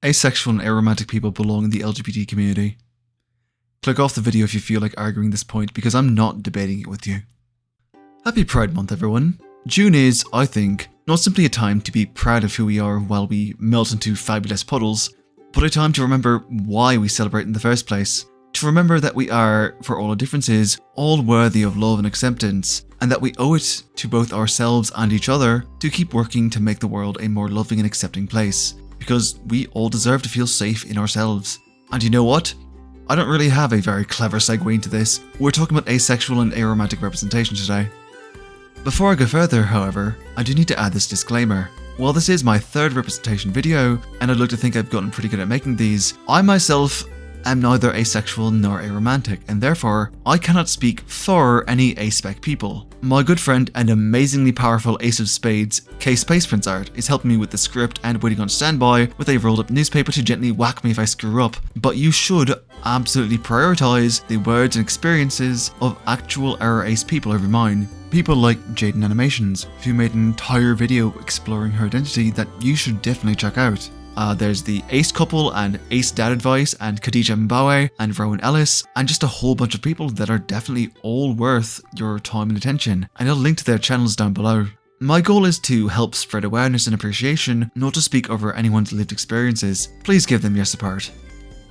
Asexual and aromantic people belong in the LGBT community. Click off the video if you feel like arguing this point, because I'm not debating it with you. Happy Pride Month, everyone. June is, I think, not simply a time to be proud of who we are while we melt into fabulous puddles, but a time to remember why we celebrate in the first place. To remember that we are, for all our differences, all worthy of love and acceptance, and that we owe it to both ourselves and each other to keep working to make the world a more loving and accepting place, because we all deserve to feel safe in ourselves. And you know what? I don't really have a very clever segue into this. We're talking about asexual and aromantic representation today. Before I go further, however, I do need to add this disclaimer. While this is my third representation video, and I'd like to think I've gotten pretty good at making these, I myself am neither asexual nor aromantic, and therefore, I cannot speak for any aspec people. My good friend and amazingly powerful Ace of Spades, K Space Prince Art, is helping me with the script and waiting on standby with a rolled up newspaper to gently whack me if I screw up, but you should absolutely prioritize the words and experiences of actual ace people over mine. People like Jaden Animations, who made an entire video exploring her identity that you should definitely check out. There's the Ace Couple and Ace Dad Advice and Khadija Mbawe and Rowan Ellis, and just a whole bunch of people that are definitely all worth your time and attention, and I'll link to their channels down below. My goal is to help spread awareness and appreciation, not to speak over anyone's lived experiences. Please give them your support.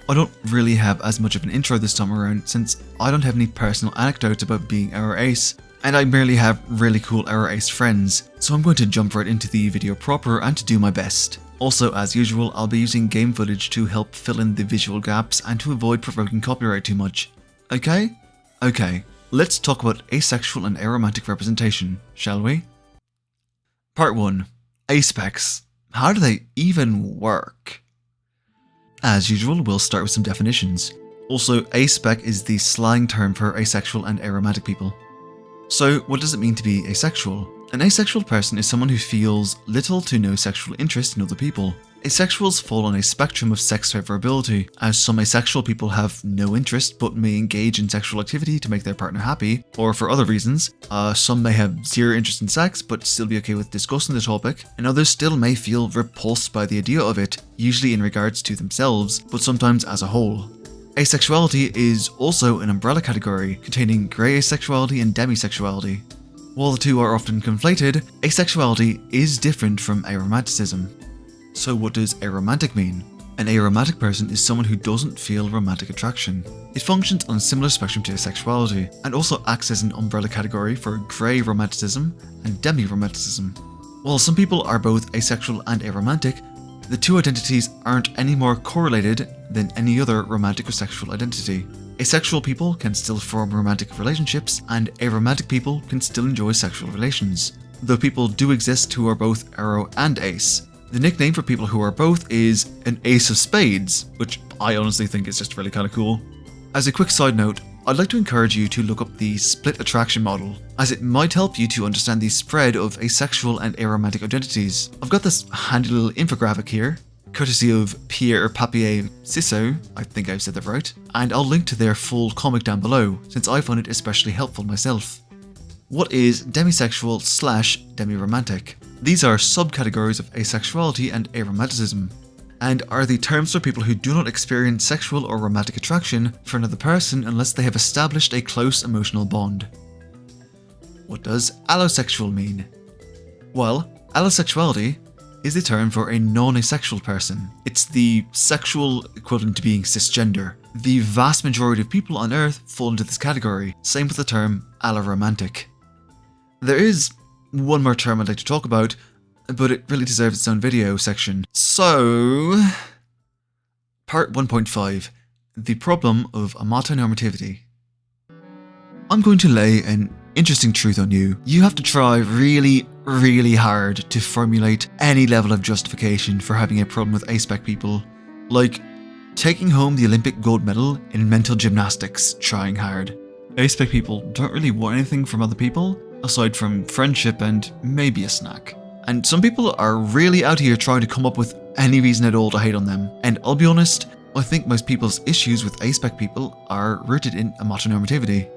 I don't really have as much of an intro this time around, since I don't have any personal anecdotes about being our ace, and I merely have really cool our ace friends, so I'm going to jump right into the video proper and to do my best. Also, as usual, I'll be using game footage to help fill in the visual gaps and to avoid provoking copyright too much. Okay? Okay, let's talk about asexual and aromantic representation, shall we? Part 1. Aspecs. How do they even work? As usual, we'll start with some definitions. Also, aspec is the slang term for asexual and aromantic people. So, what does it mean to be asexual? An asexual person is someone who feels little to no sexual interest in other people. Asexuals fall on a spectrum of sex favorability, as some asexual people have no interest but may engage in sexual activity to make their partner happy, or for other reasons. Some may have zero interest in sex but still be okay with discussing the topic, and others still may feel repulsed by the idea of it, usually in regards to themselves, but sometimes as a whole. Asexuality is also an umbrella category containing grey asexuality and demisexuality. While the two are often conflated, asexuality is different from aromanticism. So what does aromantic mean? An aromantic person is someone who doesn't feel romantic attraction. It functions on a similar spectrum to asexuality, and also acts as an umbrella category for grey romanticism and demi-romanticism. While some people are both asexual and aromantic, the two identities aren't any more correlated than any other romantic or sexual identity. Asexual people can still form romantic relationships, and aromantic people can still enjoy sexual relations, though people do exist who are both aro and ace. The nickname for people who are both is an Ace of Spades, which I honestly think is just really kind of cool. As a quick side note, I'd like to encourage you to look up the split attraction model, as it might help you to understand the spread of asexual and aromantic identities. I've got this handy little infographic here, courtesy of Pierre Papier Cisso, I think I've said that right, and I'll link to their full comic down below, since I find it especially helpful myself. What is demisexual / demi-romantic? These are subcategories of asexuality and aromanticism, and are the terms for people who do not experience sexual or romantic attraction for another person unless they have established a close emotional bond. What does allosexual mean? Well, allosexuality is the term for a non-asexual person. It's the sexual equivalent to being cisgender. The vast majority of people on Earth fall into this category, same with the term alloromantic. There is one more term I'd like to talk about, but it really deserves its own video section. So, part 1.5, the problem of amatonormativity. I'm going to lay an interesting truth on you. You have to try really, really hard to formulate any level of justification for having a problem with aspec people. Like, taking home the Olympic gold medal in mental gymnastics, trying hard. Aspec people don't really want anything from other people, aside from friendship and maybe a snack. And some people are really out here trying to come up with any reason at all to hate on them. And I'll be honest, I think most people's issues with aspec people are rooted in amatonormativity.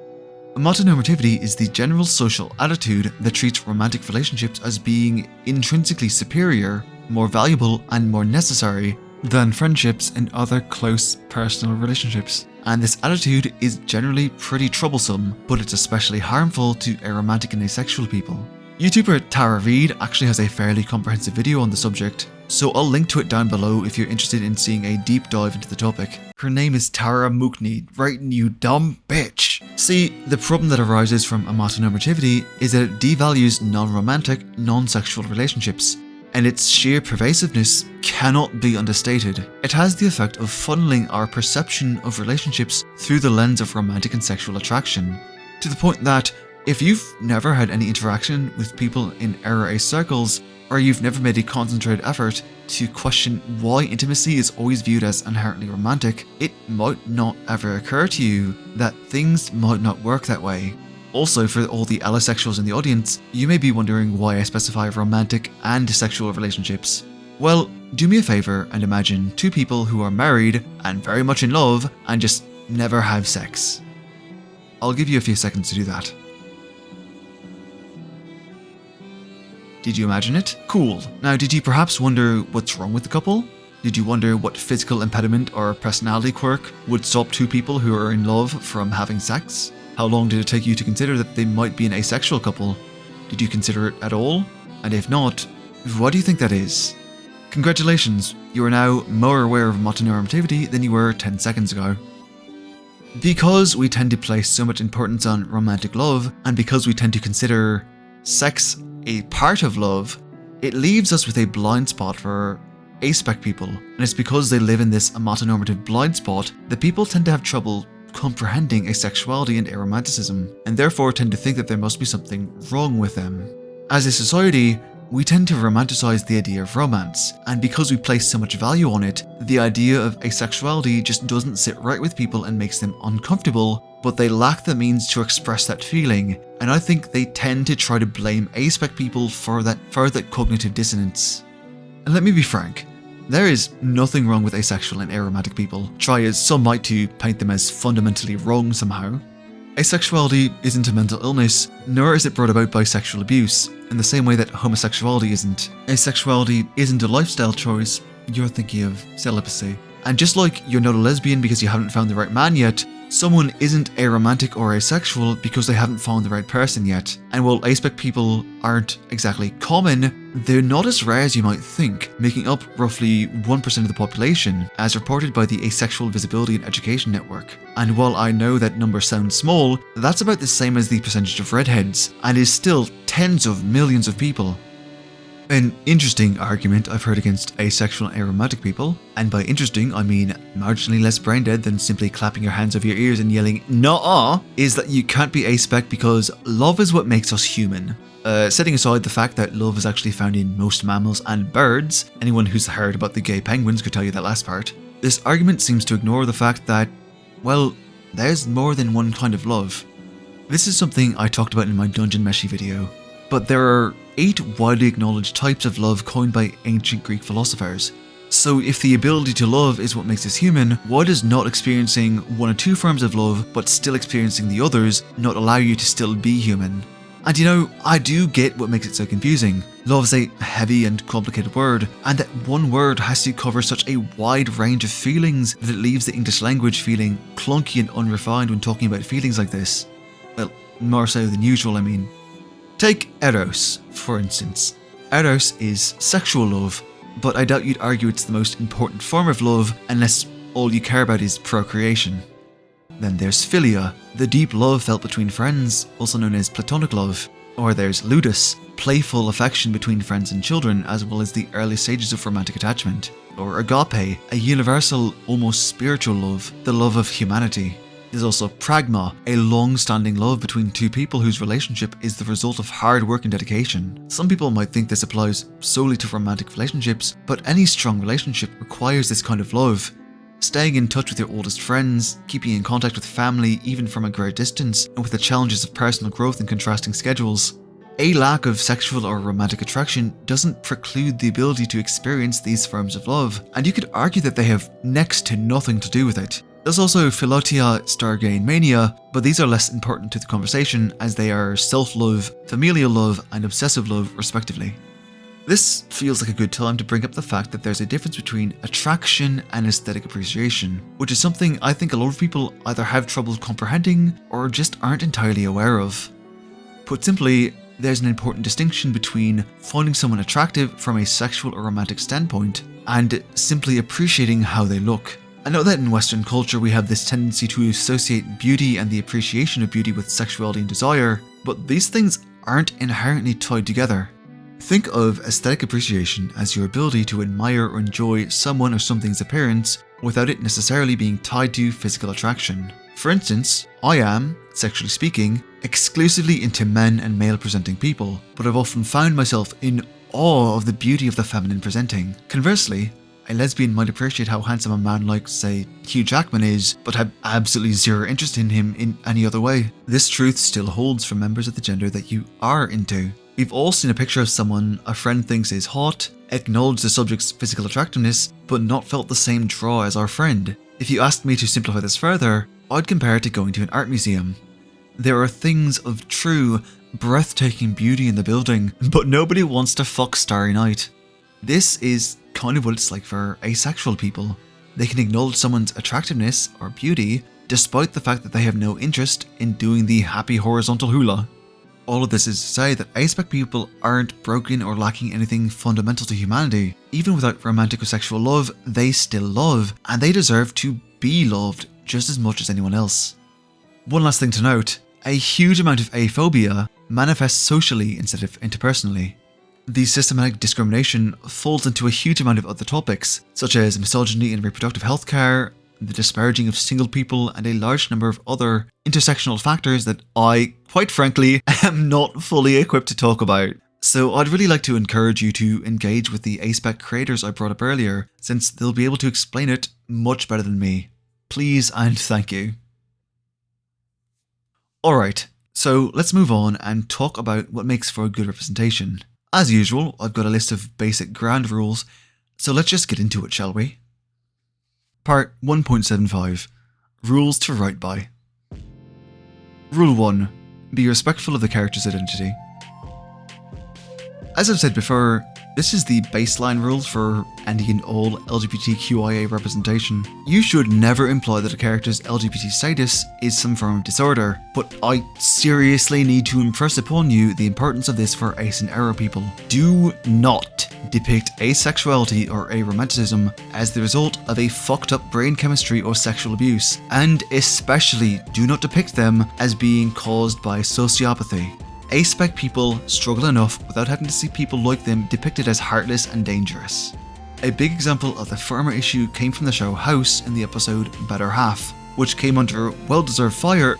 Amatonormativity is the general social attitude that treats romantic relationships as being intrinsically superior, more valuable, and more necessary than friendships and other close personal relationships. And this attitude is generally pretty troublesome, but it's especially harmful to aromantic and asexual people. YouTuber Tara Reid actually has a fairly comprehensive video on the subject, so I'll link to it down below if you're interested in seeing a deep dive into the topic. Her name is Tara Mookney, right, you dumb bitch. See, the problem that arises from amatonormativity is that it devalues non-romantic, non-sexual relationships, and its sheer pervasiveness cannot be understated. It has the effect of funneling our perception of relationships through the lens of romantic and sexual attraction, to the point that if you've never had any interaction with people in RA circles, or you've never made a concentrated effort to question why intimacy is always viewed as inherently romantic, it might not ever occur to you that things might not work that way. Also, for all the alosexuals in the audience, you may be wondering why I specify romantic and sexual relationships. Well, do me a favor and imagine two people who are married and very much in love and just never have sex. I'll give you a few seconds to do that. Did you imagine it? Cool. Now, did you perhaps wonder what's wrong with the couple? Did you wonder what physical impediment or personality quirk would stop two people who are in love from having sex? How long did it take you to consider that they might be an asexual couple? Did you consider it at all? And if not, why do you think that is? Congratulations, you are now more aware of amatonormativity than you were 10 seconds ago. Because we tend to place so much importance on romantic love, and because we tend to consider sex a part of love, it leaves us with a blind spot for aspec people, and it's because they live in this amatonormative blind spot that people tend to have trouble comprehending asexuality and aromanticism, and therefore tend to think that there must be something wrong with them. As a society, we tend to romanticize the idea of romance, and because we place so much value on it, the idea of asexuality just doesn't sit right with people and makes them uncomfortable, but they lack the means to express that feeling, and I think they tend to try to blame aspec people for that cognitive dissonance. And let me be frank, there is nothing wrong with asexual and aromantic people, try as some might to paint them as fundamentally wrong somehow. Asexuality isn't a mental illness, nor is it brought about by sexual abuse, in the same way that homosexuality isn't. Asexuality isn't a lifestyle choice, you're thinking of celibacy. And just like you're not a lesbian because you haven't found the right man yet, someone isn't aromantic or asexual because they haven't found the right person yet. And while aspec people aren't exactly common, they're not as rare as you might think, making up roughly 1% of the population, as reported by the Asexual Visibility and Education Network. And while I know that number sounds small, that's about the same as the percentage of redheads, and is still tens of millions of people. An interesting argument I've heard against asexual and aromantic people, and by interesting I mean marginally less brain dead than simply clapping your hands over your ears and yelling "Nuh-uh," is that you can't be aspec because love is what makes us human. Setting aside the fact that love is actually found in most mammals and birds, anyone who's heard about the gay penguins could tell you that last part, this argument seems to ignore the fact that, well, there's more than one kind of love. This is something I talked about in my Dungeon Meshi video, but there are 8 widely acknowledged types of love coined by ancient Greek philosophers. So if the ability to love is what makes us human, why does not experiencing one or two forms of love but still experiencing the others not allow you to still be human? And you know, I do get what makes it so confusing. Love is a heavy and complicated word, and that one word has to cover such a wide range of feelings that it leaves the English language feeling clunky and unrefined when talking about feelings like this. Well, more so than usual, I mean. Take eros, for instance. Eros is sexual love, but I doubt you'd argue it's the most important form of love unless all you care about is procreation. Then there's philia, the deep love felt between friends, also known as platonic love. Or there's ludus, playful affection between friends and children, as well as the early stages of romantic attachment. Or agape, a universal, almost spiritual love, the love of humanity. There's also pragma, a long-standing love between two people whose relationship is the result of hard work and dedication. Some people might think this applies solely to romantic relationships, but any strong relationship requires this kind of love. Staying in touch with your oldest friends, keeping in contact with family even from a great distance, and with the challenges of personal growth and contrasting schedules. A lack of sexual or romantic attraction doesn't preclude the ability to experience these forms of love, and you could argue that they have next to nothing to do with it. There's also philotia, storge, and mania, but these are less important to the conversation as they are self-love, familial love, and obsessive love respectively. This feels like a good time to bring up the fact that there's a difference between attraction and aesthetic appreciation, which is something I think a lot of people either have trouble comprehending or just aren't entirely aware of. Put simply, there's an important distinction between finding someone attractive from a sexual or romantic standpoint and simply appreciating how they look. I know that in Western culture we have this tendency to associate beauty and the appreciation of beauty with sexuality and desire, but these things aren't inherently tied together. Think of aesthetic appreciation as your ability to admire or enjoy someone or something's appearance without it necessarily being tied to physical attraction. For instance, I am, sexually speaking, exclusively into men and male presenting people, but I've often found myself in awe of the beauty of the feminine presenting. Conversely, a lesbian might appreciate how handsome a man like, say, Hugh Jackman is, but have absolutely zero interest in him in any other way. This truth still holds for members of the gender that you are into. We've all seen a picture of someone a friend thinks is hot, acknowledged the subject's physical attractiveness, but not felt the same draw as our friend. If you asked me to simplify this further, I'd compare it to going to an art museum. There are things of true, breathtaking beauty in the building, but nobody wants to fuck Starry Night. This is kind of what it's like for asexual people. They can acknowledge someone's attractiveness or beauty despite the fact that they have no interest in doing the happy horizontal hula. All of this is to say that aspec people aren't broken or lacking anything fundamental to humanity. Even without romantic or sexual love, they still love, and they deserve to be loved just as much as anyone else. One last thing to note, a huge amount of aphobia manifests socially instead of interpersonally. The systematic discrimination falls into a huge amount of other topics, such as misogyny in reproductive health care, the disparaging of single people, and a large number of other intersectional factors that I, quite frankly, am not fully equipped to talk about. So I'd really like to encourage you to engage with the aspec creators I brought up earlier, since they'll be able to explain it much better than me. Please and thank you. Alright, so let's move on and talk about what makes for a good representation. As usual, I've got a list of basic ground rules, so let's just get into it, shall we? Part 1.75 Rules to write by. Rule 1. Be respectful of the character's identity. As I've said before, this is the baseline rule for any and all LGBTQIA representation. You should never imply that a character's LGBT status is some form of disorder, but I seriously need to impress upon you the importance of this for ace and aro people. Do not depict asexuality or aromanticism as the result of a fucked up brain chemistry or sexual abuse, and especially do not depict them as being caused by sociopathy. Aspec people struggle enough without having to see people like them depicted as heartless and dangerous. A big example of the former issue came from the show House in the episode Better Half, which came under well-deserved fire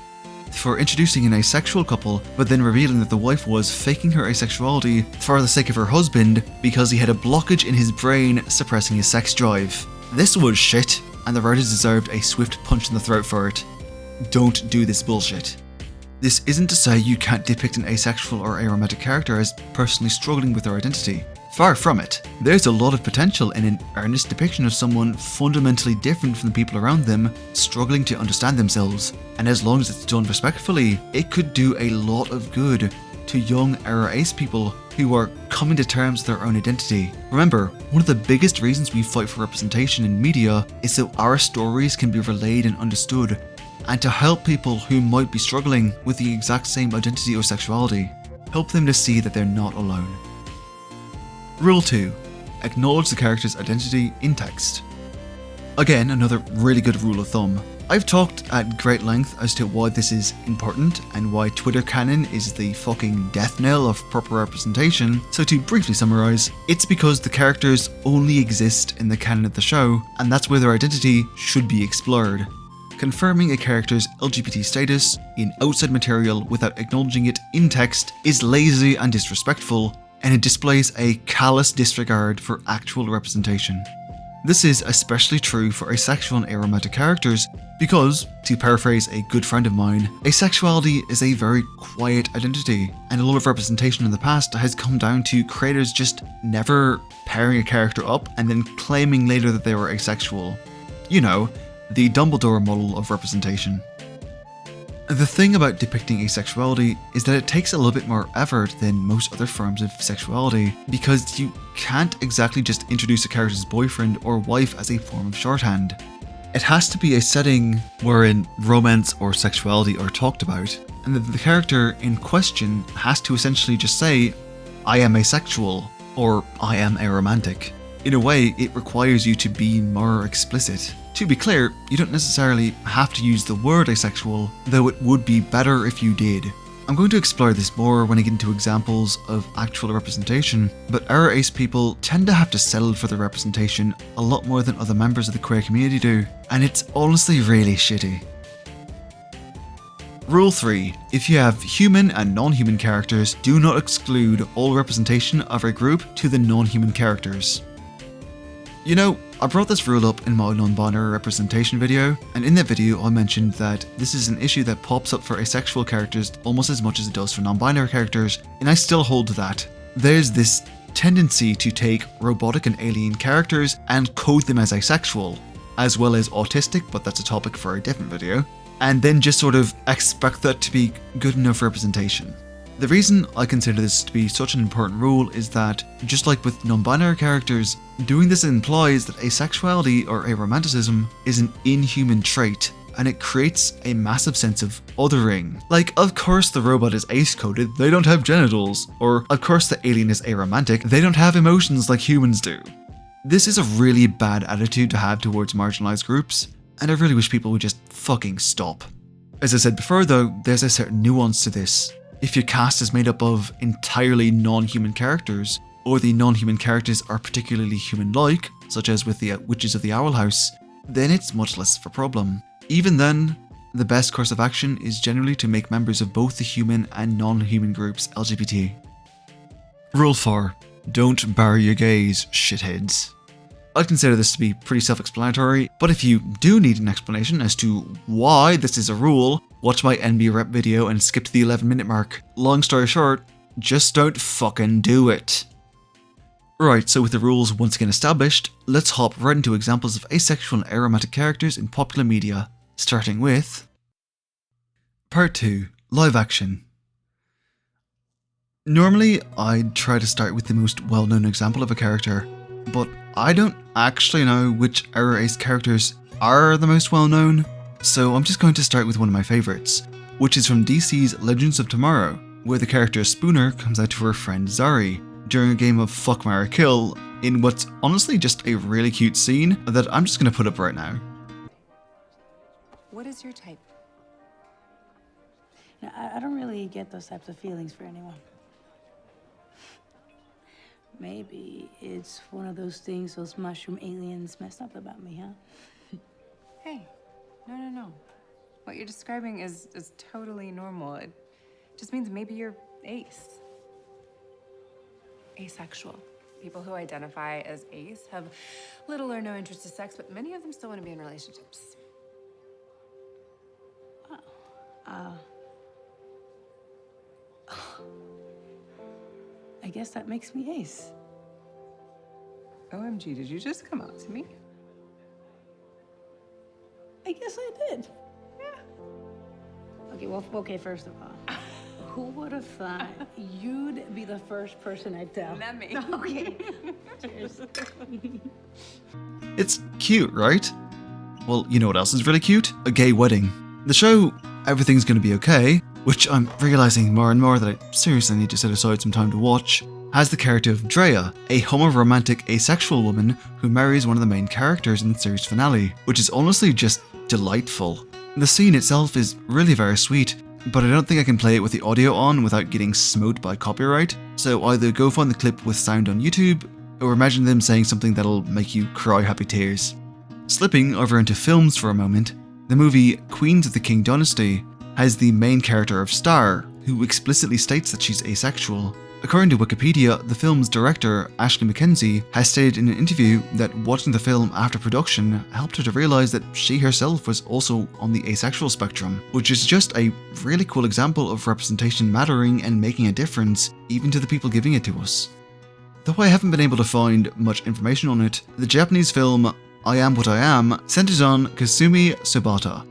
for introducing an asexual couple, but then revealing that the wife was faking her asexuality for the sake of her husband because he had a blockage in his brain suppressing his sex drive. This was shit, and the writers deserved a swift punch in the throat for it. Don't do this bullshit. This isn't to say you can't depict an asexual or aromantic character as personally struggling with their identity. Far from it. There's a lot of potential in an earnest depiction of someone fundamentally different from the people around them, struggling to understand themselves, and as long as it's done respectfully, it could do a lot of good to young era ace people who are coming to terms with their own identity. Remember, one of the biggest reasons we fight for representation in media is so our stories can be relayed and understood, and to help people who might be struggling with the exact same identity or sexuality. Help them to see that they're not alone. Rule 2. Acknowledge the character's identity in text. Again, another really good rule of thumb. I've talked at great length as to why this is important and why Twitter canon is the fucking death knell of proper representation, so to briefly summarise, it's because the characters only exist in the canon of the show, and that's where their identity should be explored. Confirming a character's LGBT status in outside material without acknowledging it in text is lazy and disrespectful, and it displays a callous disregard for actual representation. This is especially true for asexual and aromantic characters because, to paraphrase a good friend of mine, asexuality is a very quiet identity, and a lot of representation in the past has come down to creators just never pairing a character up and then claiming later that they were asexual. You know, the Dumbledore model of representation. The thing about depicting asexuality is that it takes a little bit more effort than most other forms of sexuality, because you can't exactly just introduce a character's boyfriend or wife as a form of shorthand. It has to be a setting wherein romance or sexuality are talked about, and that the character in question has to essentially just say, I am asexual, or I am aromantic. In a way, it requires you to be more explicit. To be clear, you don't necessarily have to use the word asexual, though it would be better if you did. I'm going to explore this more when I get into examples of actual representation, but our ace people tend to have to settle for their representation a lot more than other members of the queer community do, and it's honestly really shitty. Rule 3. If you have human and non-human characters, do not exclude all representation of a group to the non-human characters. You know, I brought this rule up in my non-binary representation video, and in that video I mentioned that this is an issue that pops up for asexual characters almost as much as it does for non-binary characters, and I still hold to that. There's this tendency to take robotic and alien characters and code them as asexual, as well as autistic, but that's a topic for a different video, and then just sort of expect that to be good enough representation. The reason I consider this to be such an important rule is that, just like with non-binary characters, doing this implies that asexuality or aromanticism is an inhuman trait, and it creates a massive sense of othering. Like, of course the robot is ace-coded, they don't have genitals, or of course the alien is aromantic, they don't have emotions like humans do. This is a really bad attitude to have towards marginalized groups, and I really wish people would just fucking stop. As I said before though, there's a certain nuance to this. If your cast is made up of entirely non-human characters, or the non-human characters are particularly human-like, such as with the Witches of the Owl House, then it's much less of a problem. Even then, the best course of action is generally to make members of both the human and non-human groups LGBT. Rule 4. Don't bury your gays, shitheads. I'd consider this to be pretty self-explanatory, but if you do need an explanation as to why this is a rule, watch my NB rep video and skip to the 11-minute mark. Long story short, just don't fucking do it. Right, so with the rules once again established, let's hop right into examples of asexual and aromantic characters in popular media, starting with Part 2. Live action. Normally, I'd try to start with the most well-known example of a character, but I don't actually know which Era Ace characters are the most well-known, so I'm just going to start with one of my favourites, which is from DC's Legends of Tomorrow, where the character Spooner comes out to her friend Zari during a game of Fuck, Marry, Kill in what's honestly just a really cute scene that I'm just going to put up right now. What is your type? I don't really get those types of feelings for anyone. Maybe it's one of those things those mushroom aliens messed up about me, huh? Hey, no. What you're describing is totally normal. It just means maybe you're ace. Asexual. People who identify as ace have little or no interest in sex, but many of them still want to be in relationships. I guess that makes me ace. OMG, did you just come out to me? I guess I did. Yeah. Okay, first of all, who would have thought you'd be the first person I'd tell? Not me. Okay. Cheers. It's cute, right? Well, you know what else is really cute? A gay wedding. The show Everything's Gonna Be Okay, which I'm realizing more and more that I seriously need to set aside some time to watch, has the character of Drea, a homoromantic asexual woman who marries one of the main characters in the series finale, which is honestly just delightful. The scene itself is really very sweet, but I don't think I can play it with the audio on without getting smote by copyright, so either go find the clip with sound on YouTube, or imagine them saying something that'll make you cry happy tears. Slipping over into films for a moment, the movie Queens of the Qing Dynasty has the main character of Star, who explicitly states that she's asexual. According to Wikipedia, the film's director, Ashley Mackenzie, has stated in an interview that watching the film after production helped her to realise that she herself was also on the asexual spectrum, which is just a really cool example of representation mattering and making a difference, even to the people giving it to us. Though I haven't been able to find much information on it, the Japanese film I Am What I Am centers on Kasumi Sobata,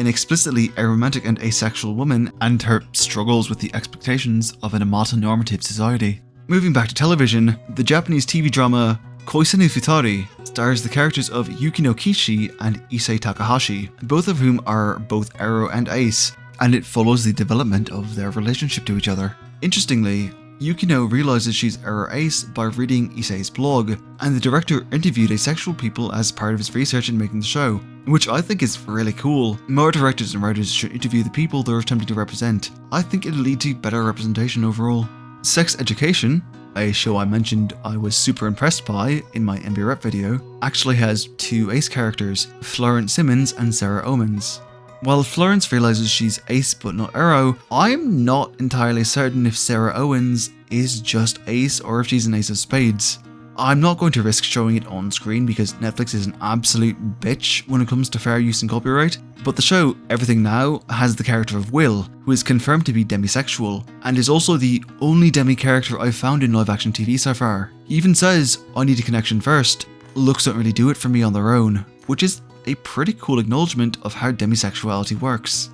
an explicitly aromantic and asexual woman and her struggles with the expectations of an amatonormative society. Moving back to television, the Japanese TV drama Koisei no Futari stars the characters of Yukino Kishi and Issei Takahashi, both of whom are both aro and ace, and it follows the development of their relationship to each other. Interestingly, Yukino realizes she's aro ace by reading Issei's blog, and the director interviewed asexual people as part of his research in making the show, which I think is really cool. More directors and writers should interview the people they're attempting to represent. I think it'll lead to better representation overall. Sex Education, a show I mentioned I was super impressed by in my MB Rep video, actually has two ace characters, Florence Simmons and Sarah Omens. While Florence realizes she's ace but not aro, I'm not entirely certain if Sarah Owens is just ace or if she's an ace of spades. I'm not going to risk showing it on screen because Netflix is an absolute bitch when it comes to fair use and copyright, but the show Everything Now has the character of Will, who is confirmed to be demisexual, and is also the only demi character I've found in live action TV so far. He even says, "I need a connection first. Looks don't really do it for me on their own," which is a pretty cool acknowledgement of how demisexuality works.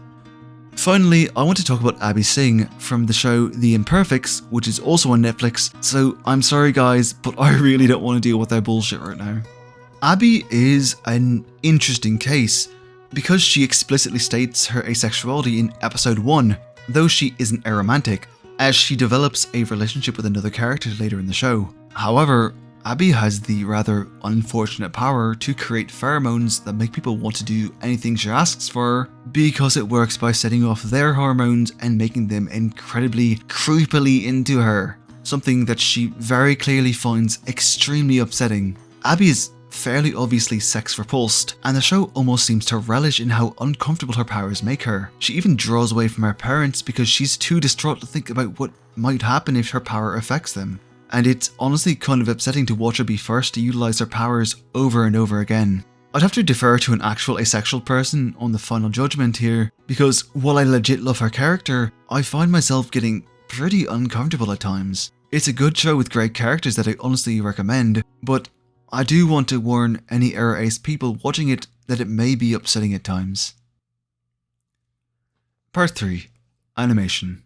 Finally, I want to talk about Abby Singh from the show The Imperfects, which is also on Netflix, so I'm sorry guys, but I really don't want to deal with their bullshit right now. Abby is an interesting case, because she explicitly states her asexuality in episode 1, though she isn't aromantic, as she develops a relationship with another character later in the show. However, Abby has the rather unfortunate power to create pheromones that make people want to do anything she asks for, because it works by setting off their hormones and making them incredibly creepily into her, something that she very clearly finds extremely upsetting. Abby is fairly obviously sex repulsed, and the show almost seems to relish in how uncomfortable her powers make her. She even draws away from her parents because she's too distraught to think about what might happen if her power affects them. And it's honestly kind of upsetting to watch her be forced to utilize her powers over and over again. I'd have to defer to an actual asexual person on the final judgment here, because while I legit love her character, I find myself getting pretty uncomfortable at times. It's a good show with great characters that I honestly recommend, but I do want to warn any aro ace people watching it that it may be upsetting at times. Part 3. Animation.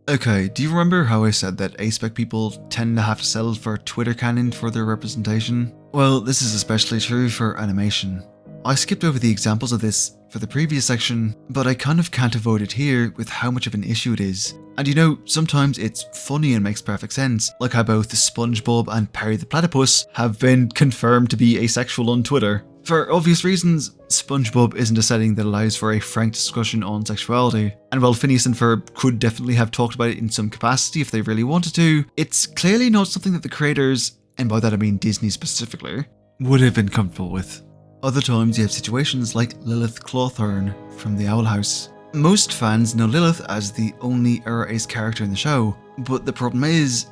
Okay, do you remember how I said that aspec people tend to have to settle for Twitter canon for their representation? Well, this is especially true for animation. I skipped over the examples of this for the previous section, but I kind of can't avoid it here with how much of an issue it is. And you know, sometimes it's funny and makes perfect sense, like how both SpongeBob and Perry the Platypus have been confirmed to be asexual on Twitter. For obvious reasons, SpongeBob isn't a setting that allows for a frank discussion on sexuality, and while Phineas and Ferb could definitely have talked about it in some capacity if they really wanted to, it's clearly not something that the creators, and by that I mean Disney specifically, would have been comfortable with. Other times you have situations like Lilith Clawthorne from The Owl House. Most fans know Lilith as the only aro ace character in the show, but the problem is,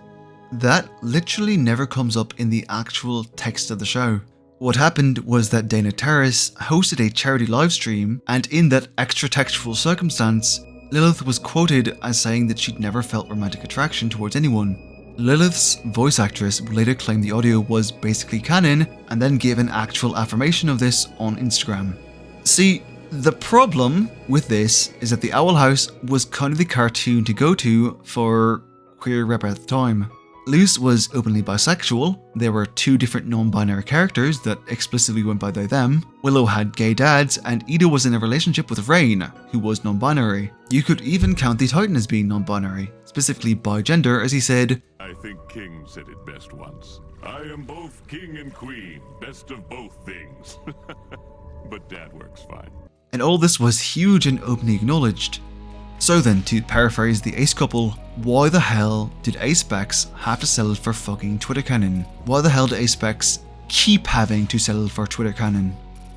that literally never comes up in the actual text of the show. What happened was that Dana Terrace hosted a charity livestream, and in that extra textual circumstance, Lilith was quoted as saying that she'd never felt romantic attraction towards anyone. Lilith's voice actress later claimed the audio was basically canon, and then gave an actual affirmation of this on Instagram. See, the problem with this is that The Owl House was kind of the cartoon to go to for queer rep at the time. Luce was openly bisexual, there were two different non-binary characters that explicitly went by they them, Willow had gay dads, and Ida was in a relationship with Rain, who was non-binary. You could even count the Titan as being non-binary, specifically bi-gender, as he said, "I think King said it best once. I am both king and queen, best of both things." But Dad works fine. And all this was huge and openly acknowledged. So then, to paraphrase the ace couple, why the hell did aspecs have to settle for fucking Twitter canon? Why the hell do aspecs keep having to settle for Twitter canon?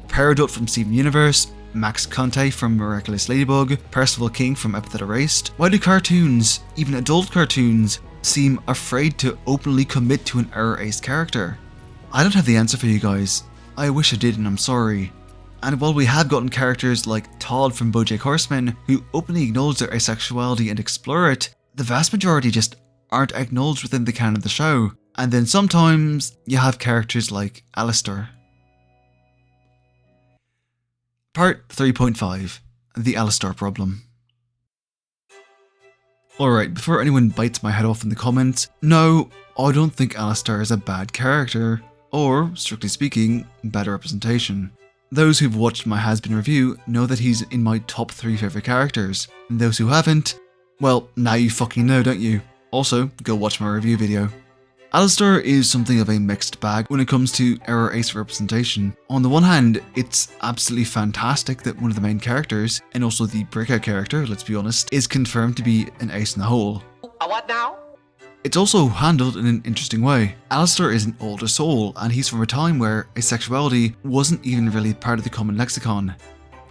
Peridot from Steven Universe, Max Conte from Miraculous Ladybug, Percival King from Epithet Erased. Why do cartoons, even adult cartoons, seem afraid to openly commit to an aro ace character? I don't have the answer for you guys. I wish I did, and I'm sorry. And while we have gotten characters like Todd from BoJack Horseman who openly acknowledge their asexuality and explore it, the vast majority just aren't acknowledged within the canon of the show. And then sometimes you have characters like Alastor. Part 3.5, The Alastor Problem. Alright, before anyone bites my head off in the comments, no, I don't think Alastor is a bad character, or, strictly speaking, bad representation. Those who've watched my Has Been review know that he's in my top 3 favourite characters, and those who haven't, well, now you fucking know, don't you? Also, go watch my review video. Alastor is something of a mixed bag when it comes to error ace representation. On the one hand, it's absolutely fantastic that one of the main characters, and also the breakout character, let's be honest, is confirmed to be an ace in the hole. What now? It's also handled in an interesting way. Alastor is an older soul, and he's from a time where asexuality wasn't even really part of the common lexicon.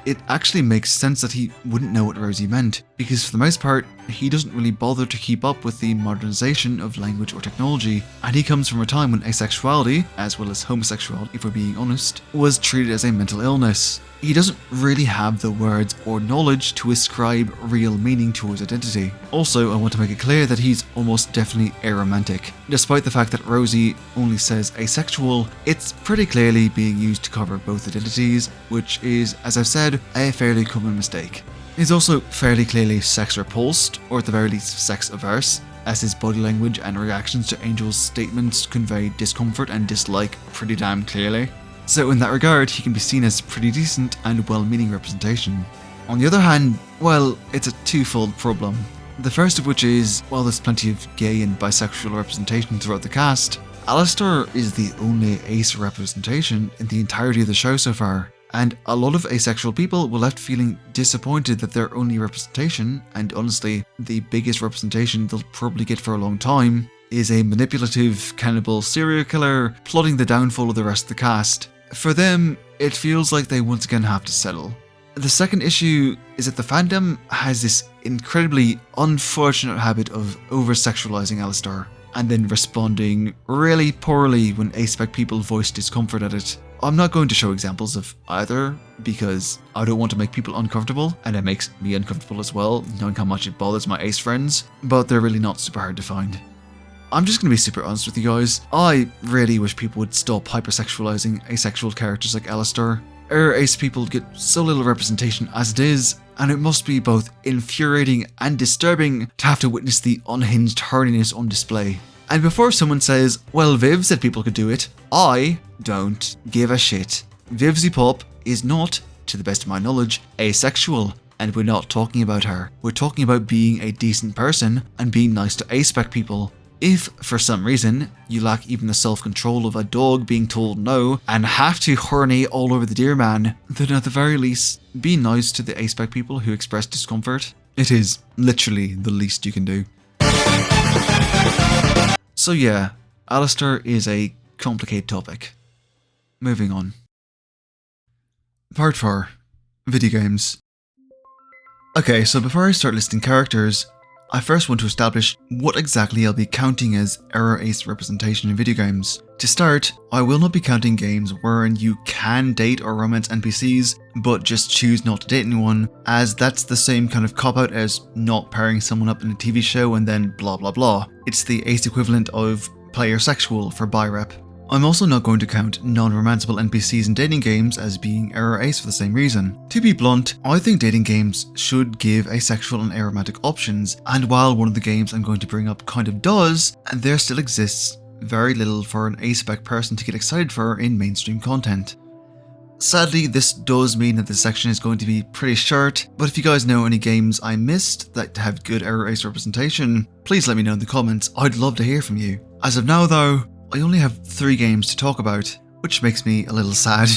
It actually makes sense that he wouldn't know what Rosie meant, because for the most part, he doesn't really bother to keep up with the modernization of language or technology, and he comes from a time when asexuality, as well as homosexuality if we're being honest, was treated as a mental illness. He doesn't really have the words or knowledge to ascribe real meaning to his identity. Also, I want to make it clear that he's almost definitely aromantic. Despite the fact that Rosie only says asexual, it's pretty clearly being used to cover both identities, which is, as I've said, a fairly common mistake. He's also fairly clearly sex repulsed, or at the very least sex averse, as his body language and reactions to Angel's statements convey discomfort and dislike pretty damn clearly. So in that regard, he can be seen as pretty decent and well-meaning representation. On the other hand, well, it's a twofold problem. The first of which is, while there's plenty of gay and bisexual representation throughout the cast, Alastor is the only ace representation in the entirety of the show so far, and a lot of asexual people were left feeling disappointed that their only representation, and honestly, the biggest representation they'll probably get for a long time, is a manipulative, cannibal serial killer plotting the downfall of the rest of the cast. For them, it feels like they once again have to settle. The second issue is that the fandom has this incredibly unfortunate habit of over-sexualizing Alastor, and then responding really poorly when aspec people voice discomfort at it. I'm not going to show examples of either, because I don't want to make people uncomfortable, and it makes me uncomfortable as well, knowing how much it bothers my ace friends, but they're really not super hard to find. I'm just going to be super honest with you guys. I really wish people would stop hypersexualizing asexual characters like Alastor. Our ace people get so little representation as it is, and it must be both infuriating and disturbing to have to witness the unhinged horniness on display. And before someone says, well, Viv said people could do it, I don't give a shit. Vivzy Pop is not, to the best of my knowledge, asexual. And we're not talking about her. We're talking about being a decent person and being nice to aspec people. If, for some reason, you lack even the self-control of a dog being told no and have to horny all over the deer man, then at the very least, be nice to the aspec people who express discomfort. It is literally the least you can do. So yeah, Alastor is a complicated topic. Moving on. Part 4. Video games. Okay, so before I start listing characters, I first want to establish what exactly I'll be counting as error ace representation in video games. To start, I will not be counting games wherein you can date or romance NPCs, but just choose not to date anyone, as that's the same kind of cop-out as not pairing someone up in a TV show and then blah blah blah. It's the ace equivalent of player sexual for bi rep. I'm also not going to count non-romanceable NPCs in dating games as being error ace for the same reason. To be blunt, I think dating games should give asexual and aromantic options, and while one of the games I'm going to bring up kind of does, there still exists very little for an aspec person to get excited for in mainstream content. Sadly, this does mean that this section is going to be pretty short, but if you guys know any games I missed that have good error ace representation, please let me know in the comments. I'd love to hear from you. As of now though, I only have 3 games to talk about, which makes me a little sad.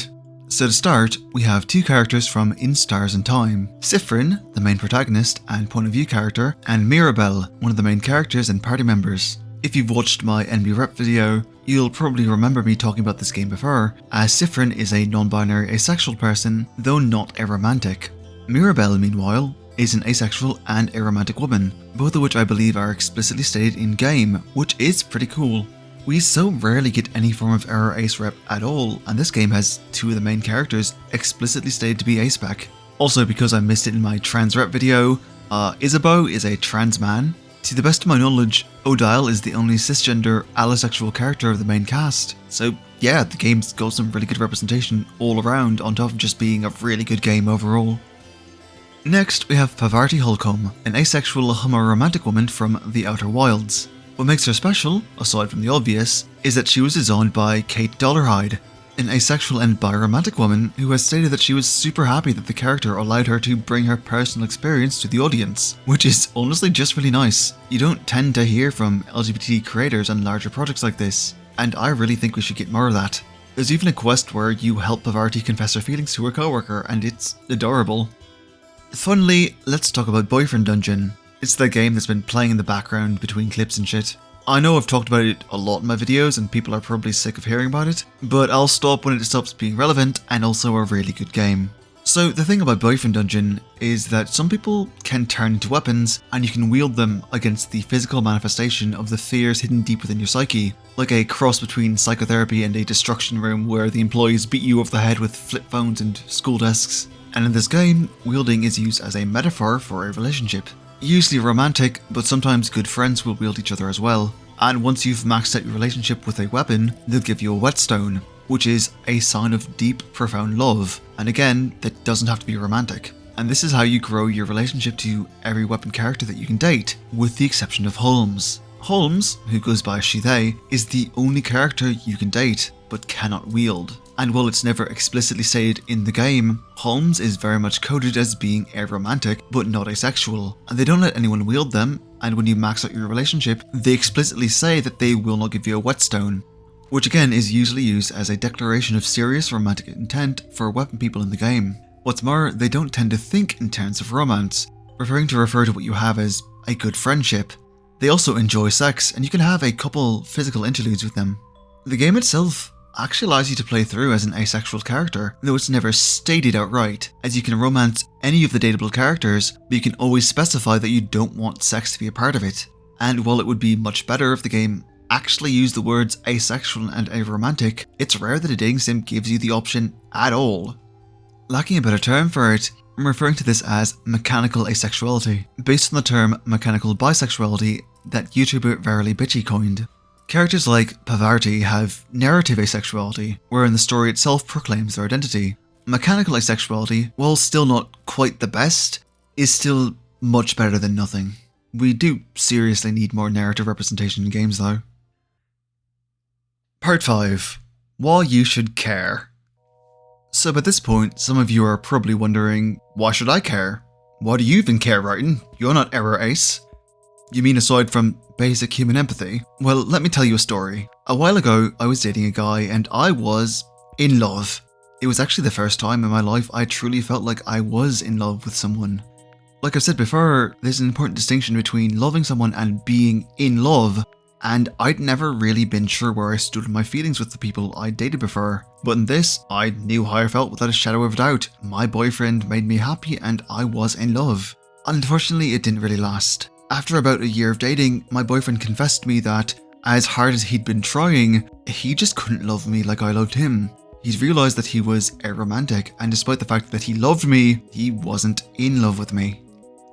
So to start, we have 2 characters from In Stars and Time. Sifrin, the main protagonist and point of view character, and Mirabelle, one of the main characters and party members. If you've watched my NB Rep video, you'll probably remember me talking about this game before, as Sifrin is a non-binary asexual person, though not aromantic. Mirabelle, meanwhile, is an asexual and aromantic woman, both of which I believe are explicitly stated in-game, which is pretty cool. We so rarely get any form of error ace rep at all, and this game has 2 of the main characters explicitly stated to be aspec. Also, because I missed it in my trans rep video, Isabeau is a trans man. To the best of my knowledge, Odile is the only cisgender allossexual character of the main cast, so yeah, the game's got some really good representation all around, on top of just being a really good game overall. Next, we have Pavarti Holcomb, an asexual homo-romantic woman from the Outer Wilds. What makes her special, aside from the obvious, is that she was designed by Kate Dollarhide, an asexual and biromantic woman who has stated that she was super happy that the character allowed her to bring her personal experience to the audience, which is honestly just really nice. You don't tend to hear from LGBT creators on larger projects like this, and I really think we should get more of that. There's even a quest where you help Pavarti confess her feelings to her coworker, and it's adorable. Finally, let's talk about Boyfriend Dungeon. It's the game that's been playing in the background between clips and shit. I know I've talked about it a lot in my videos and people are probably sick of hearing about it, but I'll stop when it stops being relevant and also a really good game. So the thing about Boyfriend Dungeon is that some people can turn into weapons and you can wield them against the physical manifestation of the fears hidden deep within your psyche, like a cross between psychotherapy and a destruction room where the employees beat you over the head with flip phones and school desks. And in this game, wielding is used as a metaphor for a relationship. Usually romantic, but sometimes good friends will wield each other as well. And once you've maxed out your relationship with a weapon, they'll give you a whetstone, which is a sign of deep, profound love. And again, that doesn't have to be romantic. And this is how you grow your relationship to every weapon character that you can date, with the exception of Holmes. Holmes, who goes by she/they, is the only character you can date, but cannot wield. And while it's never explicitly stated in the game, Holmes is very much coded as being aromantic, but not asexual. And they don't let anyone wield them, and when you max out your relationship, they explicitly say that they will not give you a whetstone, which again is usually used as a declaration of serious romantic intent for weapon people in the game. What's more, they don't tend to think in terms of romance, preferring to refer to what you have as a good friendship. They also enjoy sex, and you can have a couple physical interludes with them. The game itself actually allows you to play through as an asexual character, though it's never stated outright, as you can romance any of the dateable characters, but you can always specify that you don't want sex to be a part of it. And while it would be much better if the game actually used the words asexual and aromantic, it's rare that a dating sim gives you the option at all. Lacking a better term for it, I'm referring to this as mechanical asexuality, based on the term mechanical bisexuality that YouTuber Verily Bitchy coined. Characters like Pavarti have narrative asexuality, wherein the story itself proclaims their identity. Mechanical asexuality, while still not quite the best, is still much better than nothing. We do seriously need more narrative representation in games though. Part 5. Why you should care. So by this point, some of you are probably wondering, why should I care? Why do you even care, Ryan? You're not error ace. You mean aside from basic human empathy? Well, let me tell you a story. A while ago, I was dating a guy and I was in love. It was actually the first time in my life I truly felt like I was in love with someone. Like I've said before, there's an important distinction between loving someone and being in love, and I'd never really been sure where I stood in my feelings with the people I dated before. But in this, I knew how I felt without a shadow of a doubt. My boyfriend made me happy and I was in love. Unfortunately, it didn't really last. After about a year of dating, my boyfriend confessed to me that, as hard as he'd been trying, he just couldn't love me like I loved him. He'd realised that he was aromantic, and despite the fact that he loved me, he wasn't in love with me.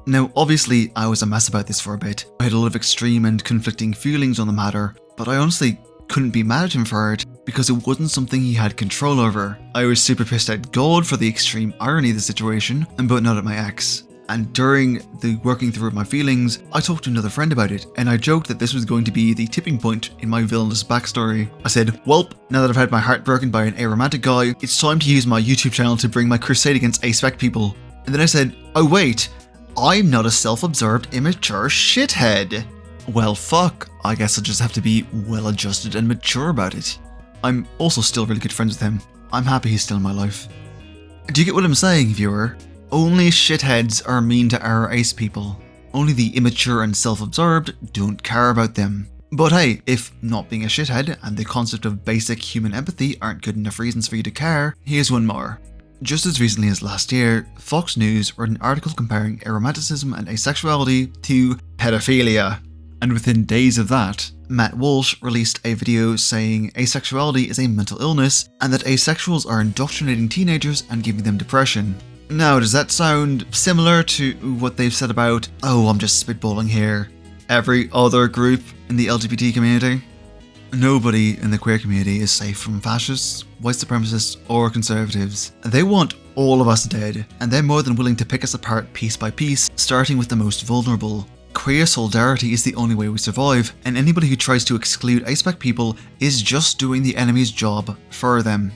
Now, obviously, I was a mess about this for a bit. I had a lot of extreme and conflicting feelings on the matter, but I honestly couldn't be mad at him for it, because it wasn't something he had control over. I was super pissed at God for the extreme irony of the situation, but not at my ex. And during the working through of my feelings, I talked to another friend about it, and I joked that this was going to be the tipping point in my villainous backstory. I said, "Welp, now that I've had my heart broken by an aromantic guy, it's time to use my YouTube channel to bring my crusade against aspec people." And then I said, "Oh wait, I'm not a self-absorbed, immature shithead." Well fuck, I guess I'll just have to be well-adjusted and mature about it. I'm also still really good friends with him. I'm happy he's still in my life. Do you get what I'm saying, viewer? Only shitheads are mean to our ace people. Only the immature and self-absorbed don't care about them. But hey, if not being a shithead and the concept of basic human empathy aren't good enough reasons for you to care, here's one more. Just as recently as last year, Fox News wrote an article comparing aromanticism and asexuality to pedophilia. And within days of that, Matt Walsh released a video saying asexuality is a mental illness and that asexuals are indoctrinating teenagers and giving them depression. Now, does that sound similar to what they've said about, oh, I'm just spitballing here, every other group in the LGBT community? Nobody in the queer community is safe from fascists, white supremacists, or conservatives. They want all of us dead, and they're more than willing to pick us apart piece by piece, starting with the most vulnerable. Queer solidarity is the only way we survive, and anybody who tries to exclude aspec people is just doing the enemy's job for them.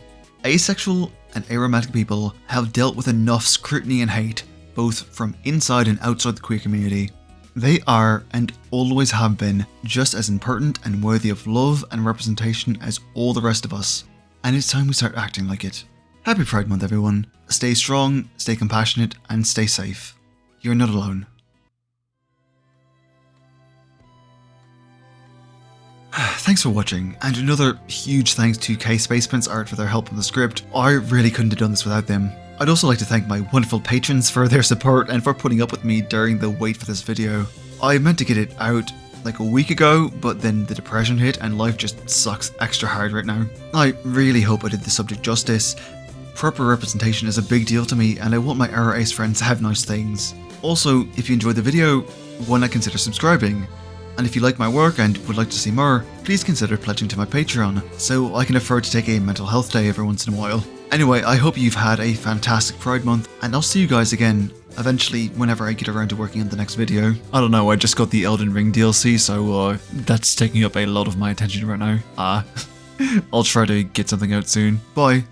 Asexual and aromantic people have dealt with enough scrutiny and hate, both from inside and outside the queer community. They are, and always have been, just as important and worthy of love and representation as all the rest of us. And it's time we start acting like it. Happy Pride Month, everyone. Stay strong, stay compassionate, and stay safe. You're not alone. Thanks for watching, and another huge thanks to K Space Prince Art for their help on the script. I really couldn't have done this without them. I'd also like to thank my wonderful patrons for their support and for putting up with me during the wait for this video. I meant to get it out like a week ago, but then the depression hit and life just sucks extra hard right now. I really hope I did the subject justice. Proper representation is a big deal to me, and I want my Era Ace friends to have nice things. Also, if you enjoyed the video, why not consider subscribing? And if you like my work and would like to see more, please consider pledging to my Patreon, so I can afford to take a mental health day every once in a while. Anyway, I hope you've had a fantastic Pride Month, and I'll see you guys again, eventually, whenever I get around to working on the next video. I don't know, I just got the Elden Ring DLC, so that's taking up a lot of my attention right now. I'll try to get something out soon. Bye.